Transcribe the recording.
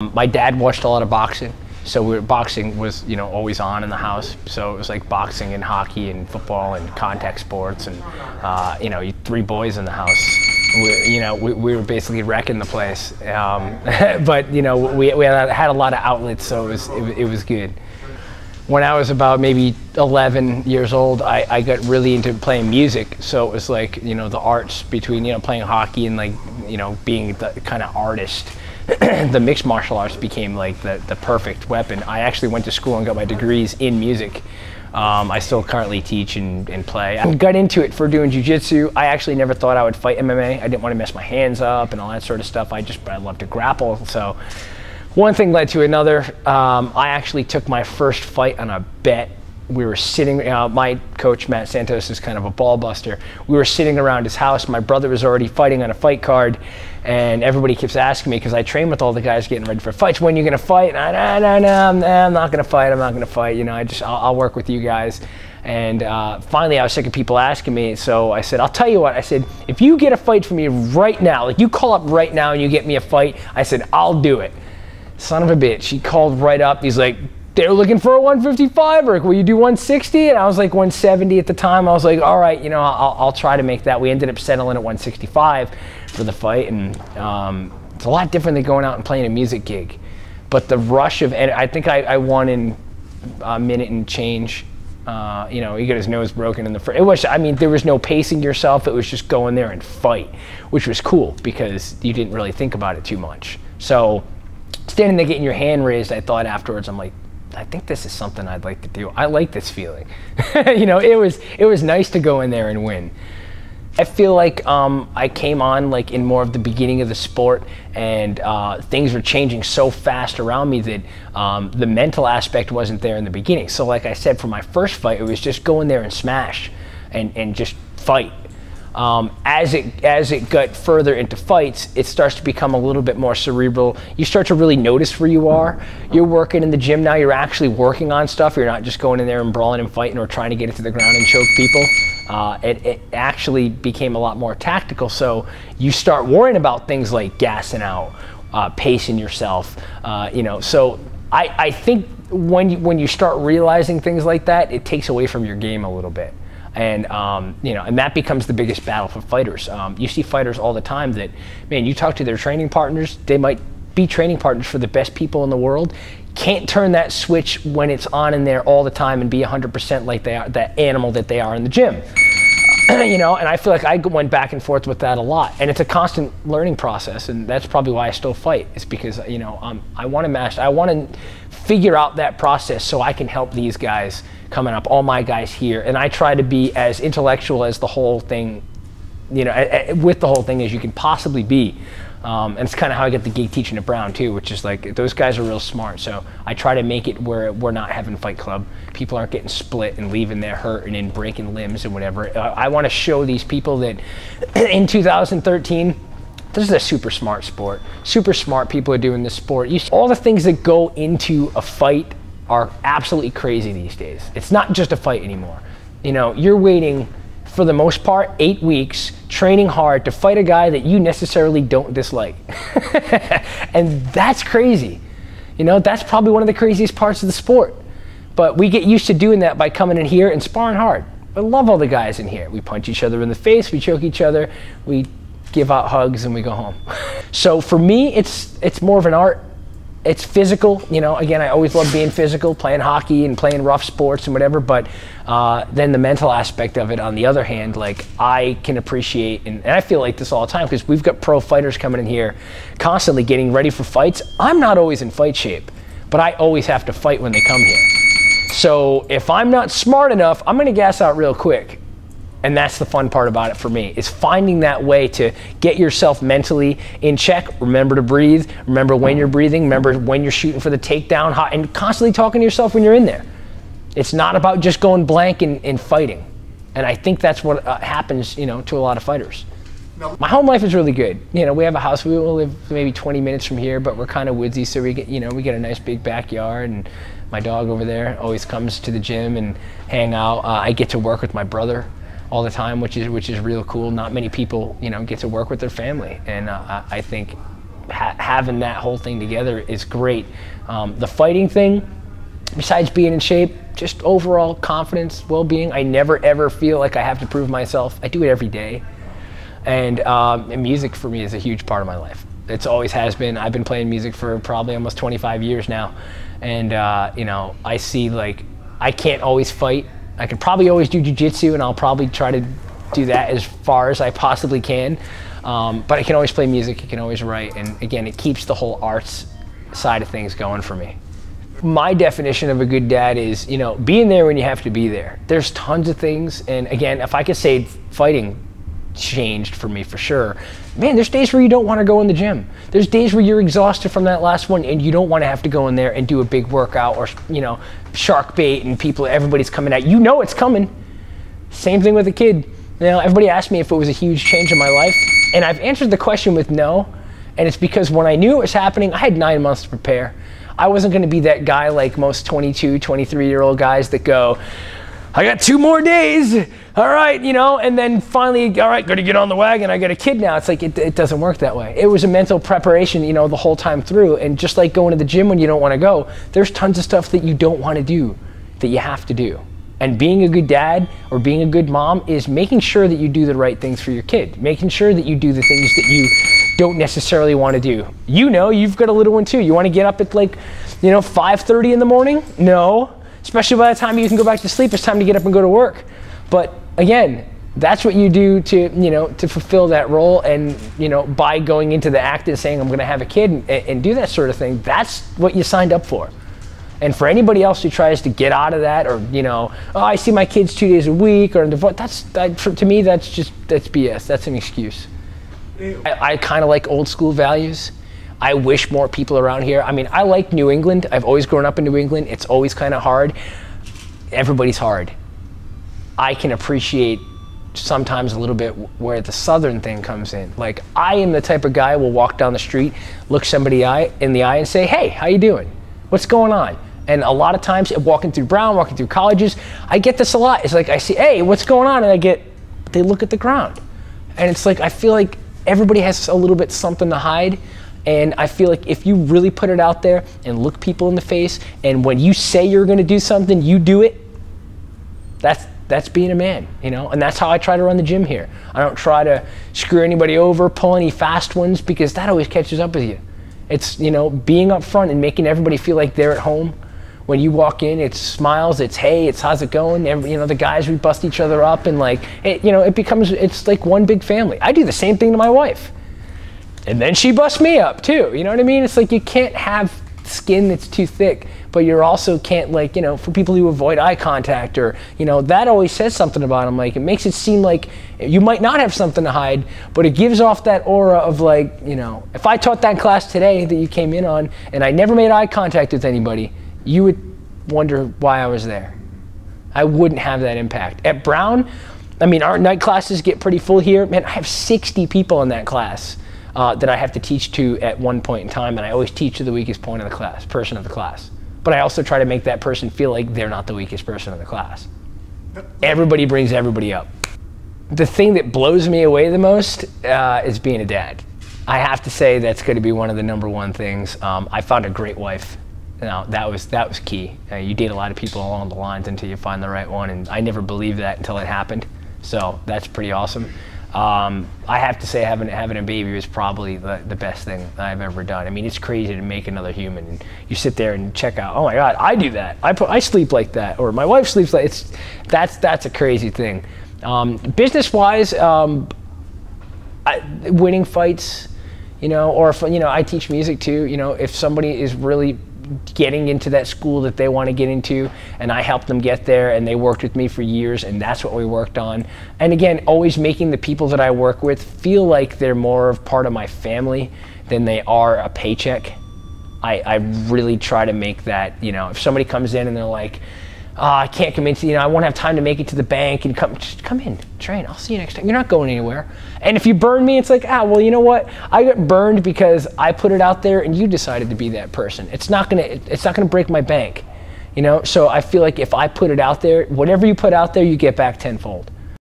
My dad watched a lot of boxing, so boxing was, you know, always on in the house. So it was like boxing and hockey and football and contact sports, and you know, three boys in the house. We were basically wrecking the place. But you know, we had a lot of outlets, so it was good. When I was about maybe 11 years old, I got really into playing music. So it was like, you know, the arts between, you know, playing hockey and, like, you know, being the kind of artist. The mixed martial arts became like the perfect weapon. I actually went to school and got my degrees in music. I still currently teach and play. I got into it for doing jiu-jitsu. I actually never thought I would fight MMA. I didn't want to mess my hands up and all that sort of stuff. I love to grapple. So one thing led to another. I actually took my first fight on a bet. We were sitting, my coach, Matt Santos, is kind of a ball buster. We were sitting around his house. My brother was already fighting on a fight card, and everybody keeps asking me, because I train with all the guys getting ready for fights, when are you going to fight? And I'm not going to fight. I'm not going to fight. You know, I'll work with you guys. And finally, I was sick of people asking me, so I said, I'll tell you what. I said, if you get a fight for me right now, like you call up right now and you get me a fight, I said, I'll do it. Son of a bitch. He called right up. He's like, they're looking for a 155, or will you do 160? And I was like 170 at the time. I was like, all right, you know, I'll try to make that. We ended up settling at 165 for the fight, and it's a lot different than going out and playing a music gig. But the rush of, and I think I won in a minute and change. You know, he got his nose broken in the first. It was, I mean, there was no pacing yourself. It was just going there and fight, which was cool because you didn't really think about it too much. So standing there getting your hand raised, I thought afterwards, I'm like, I think this is something I'd like to do. I like this feeling. You know, it was nice to go in there and win. I feel like I came on like in more of the beginning of the sport, and things were changing so fast around me that the mental aspect wasn't there in the beginning. So like I said, for my first fight, it was just go in there and smash and just fight. As it got further into fights, it starts to become a little bit more cerebral. You start to really notice where you are. You're working in the gym now. You're actually working on stuff. You're not just going in there and brawling and fighting or trying to get it to the ground and choke people. It actually became a lot more tactical. So you start worrying about things like gassing out, pacing yourself. You know, so I think when you start realizing things like that, it takes away from your game a little bit. And you know, and that becomes the biggest battle for fighters. You see fighters all the time that, man, you talk to their training partners, they might be training partners for the best people in the world, can't turn that switch when it's on in there all the time and be 100% like they are, that animal that they are in the gym. You know, and I feel like I went back and forth with that a lot, and it's a constant learning process, and that's probably why I still fight. It's because, you know, I want to master, I want to figure out that process so I can help these guys coming up, all my guys here, and I try to be as intellectual as the whole thing, you know, with the whole thing as you can possibly be. And it's kind of how I get the gig teaching at Brown too, which is like, those guys are real smart. So I try to make it where we're not having Fight Club. People aren't getting split and leaving there hurting and breaking limbs and whatever. I want to show these people that in 2013, this is a super smart sport. Super smart people are doing this sport. All the things that go into a fight are absolutely crazy these days. It's not just a fight anymore. You know, you're waiting, for the most part, 8 weeks, training hard to fight a guy that you necessarily don't dislike. And that's crazy. You know, that's probably one of the craziest parts of the sport. But we get used to doing that by coming in here and sparring hard. I love all the guys in here. We punch each other in the face, we choke each other, we give out hugs, and we go home. So for me, it's more of an art. It's physical, you know, again, I always love being physical, playing hockey and playing rough sports and whatever, but then the mental aspect of it, on the other hand, like, I can appreciate, and I feel like this all the time, because we've got pro fighters coming in here constantly getting ready for fights. I'm not always in fight shape, but I always have to fight when they come here. So if I'm not smart enough, I'm gonna gas out real quick. And that's the fun part about it for me, is finding that way to get yourself mentally in check. Remember to breathe, remember when you're breathing, remember when you're shooting for the takedown, and constantly talking to yourself when you're in there. It's not about just going blank and fighting. And I think that's what happens, you know, to a lot of fighters. My home life is really good. You know, we have a house, we will live maybe 20 minutes from here, but we're kind of woodsy, so we get, you know, we get a nice big backyard, and my dog over there always comes to the gym and hang out. I get to work with my brother all the time, which is real cool. Not many people, you know, get to work with their family, and I think having that whole thing together is great. The fighting thing, besides being in shape, just overall confidence, well-being. I never ever feel like I have to prove myself. I do it every day. And music for me is a huge part of my life. It's always has been. I've been playing music for probably almost 25 years now. And you know, I see, like, I can't always fight. I could probably always do jiu-jitsu, and I'll probably try to do that as far as I possibly can. But I can always play music, I can always write, and again, it keeps the whole arts side of things going for me. My definition of a good dad is, you know, being there when you have to be there. There's tons of things, and again, if I could say fighting changed for me for sure. Man, there's days where you don't want to go in the gym. There's days where you're exhausted from that last one and you don't want to have to go in there and do a big workout, or, you know, shark bait and everybody's coming at you. You know it's coming. Same thing with a kid. You know, everybody asked me if it was a huge change in my life, and I've answered the question with no, and it's because when I knew it was happening, I had 9 months to prepare. I wasn't going to be that guy like most 22, 23-year-old guys that go, I got 2 more days, all right, you know, and then finally, all right, gotta get on the wagon, I got a kid now. It's like, it doesn't work that way. It was a mental preparation, you know, the whole time through, and just like going to the gym when you don't want to go, there's tons of stuff that you don't want to do, that you have to do. And being a good dad or being a good mom is making sure that you do the right things for your kid, making sure that you do the things that you don't necessarily want to do. You know, you've got a little one too. You want to get up at, like, you know, 5:30 in the morning? No. Especially by the time you can go back to sleep, it's time to get up and go to work. But again, that's what you do to, you know, to fulfill that role. And, you know, by going into the act and saying, I'm going to have a kid and do that sort of thing, that's what you signed up for. And for anybody else who tries to get out of that, or, you know, oh, I see my kids 2 days a week, or to me, that's BS. That's an excuse. I kind of like old school values. I wish more people around here. I mean, I like New England. I've always grown up in New England. It's always kind of hard. Everybody's hard. I can appreciate sometimes a little bit where the Southern thing comes in. Like, I am the type of guy who will walk down the street, look somebody in the eye and say, hey, how you doing? What's going on? And a lot of times, walking through Brown, walking through colleges, I get this a lot. It's like, I see, hey, what's going on? And they look at the ground. And it's like, I feel like everybody has a little bit something to hide. And I feel like if you really put it out there and look people in the face, and when you say you're going to do something, you do it, that's being a man, you know? And that's how I try to run the gym here. I don't try to screw anybody over, pull any fast ones, because that always catches up with you. It's, you know, being up front and making everybody feel like they're at home. When you walk in, it's smiles, it's hey, it's how's it going? You know, the guys, we bust each other up, and like, you know, it's like one big family. I do the same thing to my wife. And then she busts me up too, you know what I mean? It's like, you can't have skin that's too thick, but you also can't, like, you know, for people who avoid eye contact, or, you know, that always says something about them. Like, it makes it seem like you might not have something to hide, but it gives off that aura of, like, you know, if I taught that class today that you came in on and I never made eye contact with anybody, you would wonder why I was there. I wouldn't have that impact. At Brown, I mean, our night classes get pretty full here. Man, I have 60 people in that class that I have to teach to at one point in time, and I always teach to the weakest point of the class, person of the class. But I also try to make that person feel like they're not the weakest person in the class. Everybody brings everybody up. The thing that blows me away the most is being a dad. I have to say that's going to be one of the #1 things. I found a great wife. Now, that was key. You date a lot of people along the lines until you find the right one, and I never believed that until it happened. So that's pretty awesome. I have to say having a baby was probably the best thing I've ever done. I mean, it's crazy to make another human, and you sit there and check out, oh my God, I do that. I sleep like that, or my wife sleeps like that's a crazy thing. Business-wise, winning fights, you know, or if, you know, I teach music too. You know, if somebody is really getting into that school that they want to get into, and I helped them get there, and they worked with me for years, and that's what we worked on. And again, always making the people that I work with feel like they're more of part of my family than they are a paycheck. I really try to make that, you know, if somebody comes in and they're like, oh, I can't come in, you know, I won't have time to make it to the bank, and just come in, train, I'll see you next time. You're not going anywhere. And if you burn me, it's like, well, you know what? I got burned because I put it out there and you decided to be that person. It's not gonna break my bank, you know? So I feel like if I put it out there, whatever you put out there, you get back tenfold.